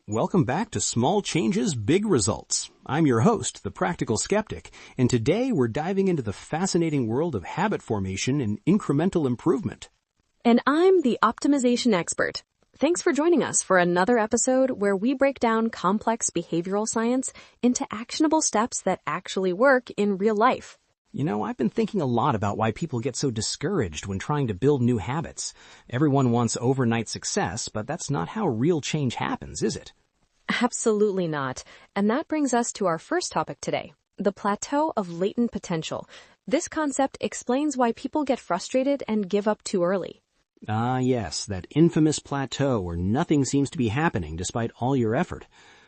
Welcome back to Small Changes, Big Results. I'm your host, the Practical Skeptic, and today we're diving into the fascinating world of habit formation and incremental improvement. And I'm the optimization expert. Thanks for joining us for another episode where we break down complex behavioral science into actionable steps that actually work in real life. You know, I've been thinking a lot about why people get so discouraged when trying to build new habits. Everyone wants overnight success, but that's not how real change happens, is it? Absolutely not. And that brings us to our first topic today, the Plateau of Latent Potential. This concept explains why people get frustrated and give up too early. Ah, yes, that infamous plateau where nothing seems to be happening despite all your effort.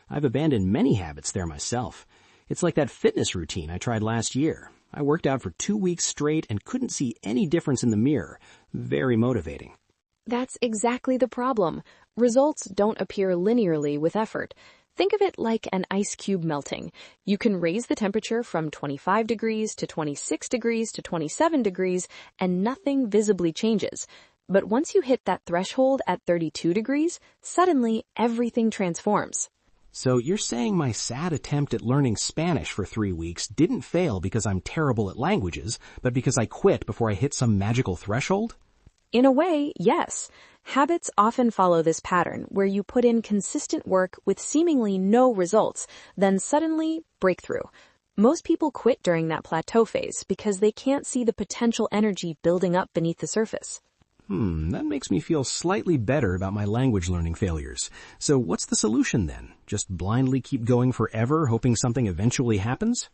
I've abandoned many habits there myself. It's like that fitness routine I tried last year. I worked out for 2 weeks straight and couldn't see any difference in the mirror. Very motivating. That's exactly the problem. Results don't appear linearly with effort. Think of it like an ice cube melting. You can raise the temperature from 25 degrees to 26 degrees to 27 degrees and nothing visibly changes. But once you hit that threshold at 32 degrees, suddenly everything transforms. So you're saying my sad attempt at learning Spanish for 3 weeks didn't fail because I'm terrible at languages, but because I quit before I hit some magical threshold? In a way, yes. Habits often follow this pattern where you put in consistent work with seemingly no results, then suddenly breakthrough. Most people quit during that plateau phase because they can't see the potential energy building up beneath the surface. That makes me feel slightly better about my language learning failures. So what's the solution then? Just blindly keep going forever, hoping something eventually happens?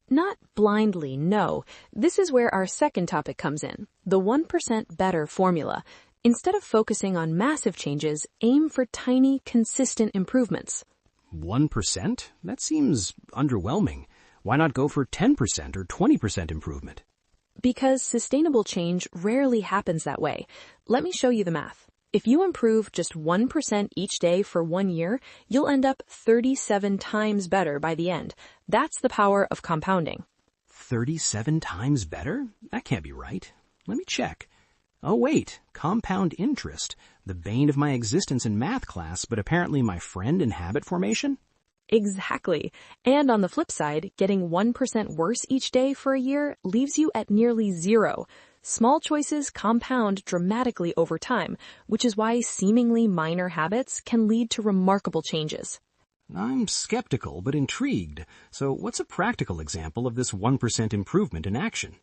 Not blindly, no. This is where our second topic comes in, the 1% better formula. Instead of focusing on massive changes, aim for tiny, consistent improvements. 1%? That seems underwhelming. Why not go for 10% or 20% improvement? Because sustainable change rarely happens that way. Let me show you the math. If you improve just 1% each day for 1 year, you'll end up 37 times better by the end. That's the power of compounding. 37 times better? That can't be right. Let me check. Oh wait, compound interest. The bane of my existence in math class, but apparently my friend in habit formation? Exactly. And on the flip side, getting 1% worse each day for a year leaves you at nearly zero. Small choices compound dramatically over time, which is why seemingly minor habits can lead to remarkable changes. I'm skeptical but intrigued. So what's a practical example of this 1% improvement in action?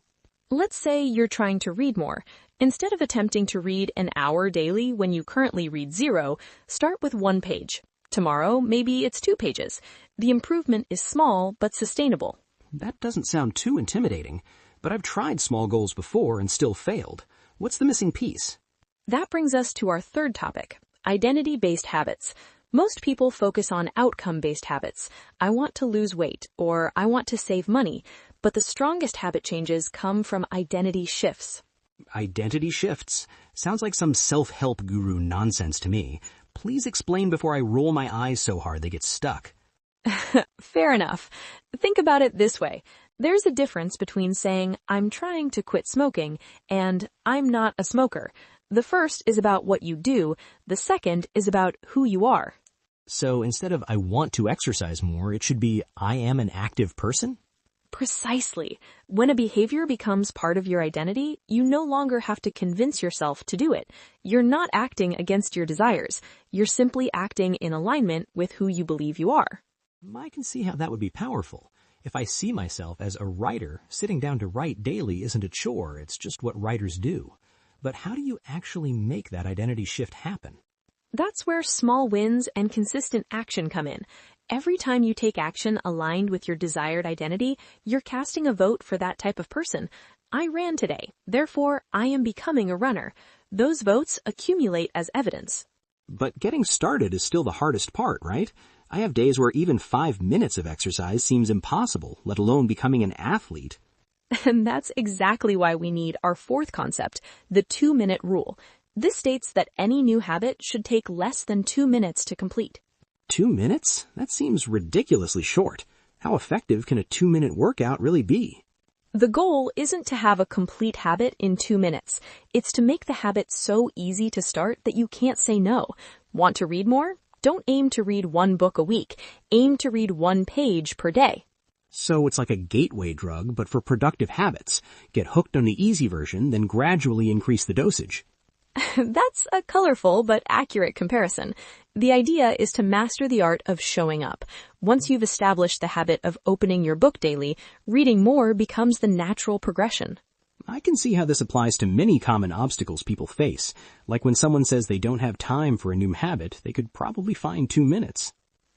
Let's say you're trying to read more. Instead of attempting to read an hour daily when you currently read 0, start with 1 page. Tomorrow, maybe it's 2 pages. The improvement is small but sustainable. That doesn't sound too intimidating, but I've tried small goals before and still failed. What's the missing piece? That brings us to our third topic, identity-based habits. Most people focus on outcome-based habits. I want to lose weight, or I want to save money, but the strongest habit changes come from identity shifts. Identity shifts? Sounds like some self-help guru nonsense to me. Please explain before I roll my eyes so hard they get stuck. Fair enough. Think about it this way. There's a difference between saying, I'm trying to quit smoking, and I'm not a smoker. The first is about what you do. The second is about who you are. So instead of I want to exercise more, it should be I am an active person? Precisely. When a behavior becomes part of your identity, you no longer have to convince yourself to do it. You're not acting against your desires. You're simply acting in alignment with who you believe you are. I can see how that would be powerful. If I see myself as a writer, sitting down to write daily isn't a chore, it's just what writers do. But how do you actually make that identity shift happen? That's where small wins and consistent action come in. Every time you take action aligned with your desired identity, you're casting a vote for that type of person. I ran today, therefore I am becoming a runner. Those votes accumulate as evidence. But getting started is still the hardest part, right? I have days where even 5 minutes of exercise seems impossible, let alone becoming an athlete. And that's exactly why we need our fourth concept, the 2-minute rule. This states that any new habit should take less than 2 minutes to complete. 2 minutes? That seems ridiculously short. How effective can a 2-minute workout really be? The goal isn't to have a complete habit in 2 minutes. It's to make the habit so easy to start that you can't say no. Want to read more? Don't aim to read one book a week. Aim to read one page per day. So it's like a gateway drug, but for productive habits. Get hooked on the easy version, then gradually increase the dosage. That's a colorful but accurate comparison. The idea is to master the art of showing up. Once you've established the habit of opening your book daily, reading more becomes the natural progression. I can see how this applies to many common obstacles people face. Like when someone says they don't have time for a new habit, they could probably find 2 minutes.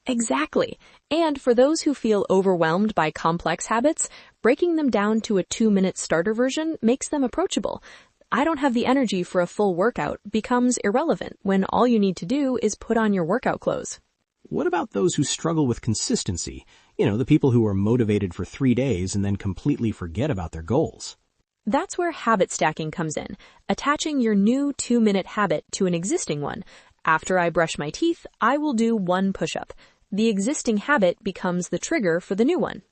Exactly. And for those who feel overwhelmed by complex habits, breaking them down to a 2-minute starter version makes them approachable. I don't have the energy for a full workout becomes irrelevant when all you need to do is put on your workout clothes. What about those who struggle with consistency? The people who are motivated for 3 days and then completely forget about their goals. That's where habit stacking comes in, attaching your new 2-minute habit to an existing one. After I brush my teeth, I will do 1 push-up. The existing habit becomes the trigger for the new one.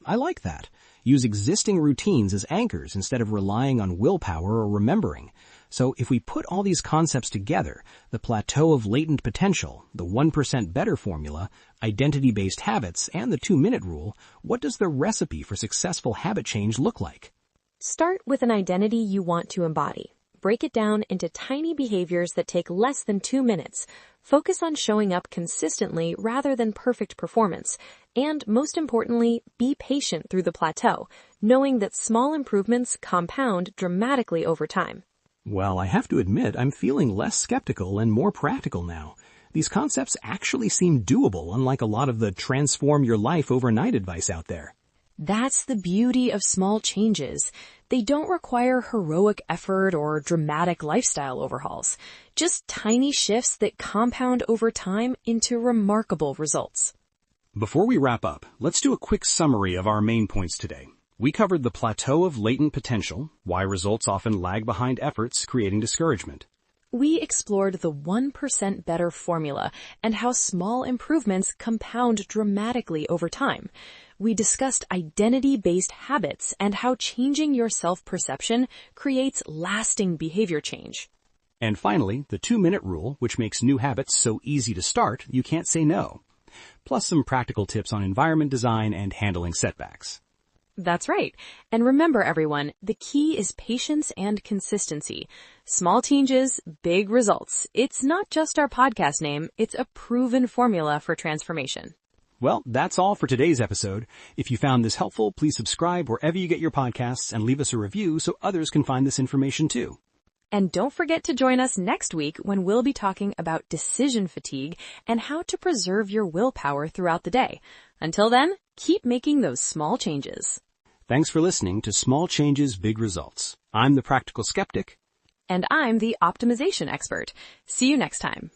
I like that. Use existing routines as anchors instead of relying on willpower or remembering. So if we put all these concepts together, the Plateau of Latent Potential, the 1% better formula, identity-based habits, and the 2-minute rule, what does the recipe for successful habit change look like? Start with an identity you want to embody. Break it down into tiny behaviors that take less than 2 minutes. Focus on showing up consistently rather than perfect performance. And most importantly, be patient through the plateau, knowing that small improvements compound dramatically over time. Well, I have to admit, I'm feeling less skeptical and more practical now. These concepts actually seem doable, unlike a lot of the transform your life overnight advice out there. That's the beauty of small changes. They don't require heroic effort or dramatic lifestyle overhauls. Just tiny shifts that compound over time into remarkable results. Before we wrap up, let's do a quick summary of our main points today. We covered the plateau of latent potential, why results often lag behind efforts, creating discouragement. We explored the 1% better formula and how small improvements compound dramatically over time. We discussed identity-based habits and how changing your self-perception creates lasting behavior change. And finally, the 2-minute rule, which makes new habits so easy to start, you can't say no. Plus some practical tips on environment design and handling setbacks. That's right. And remember, everyone, the key is patience and consistency. Small changes, big results. It's not just our podcast name, it's a proven formula for transformation. Well, that's all for today's episode. If you found this helpful, please subscribe wherever you get your podcasts and leave us a review so others can find this information too. And don't forget to join us next week when we'll be talking about decision fatigue and how to preserve your willpower throughout the day. Until then, keep making those small changes. Thanks for listening to Small Changes, Big Results. I'm the Practical Skeptic. And I'm the optimization expert. See you next time.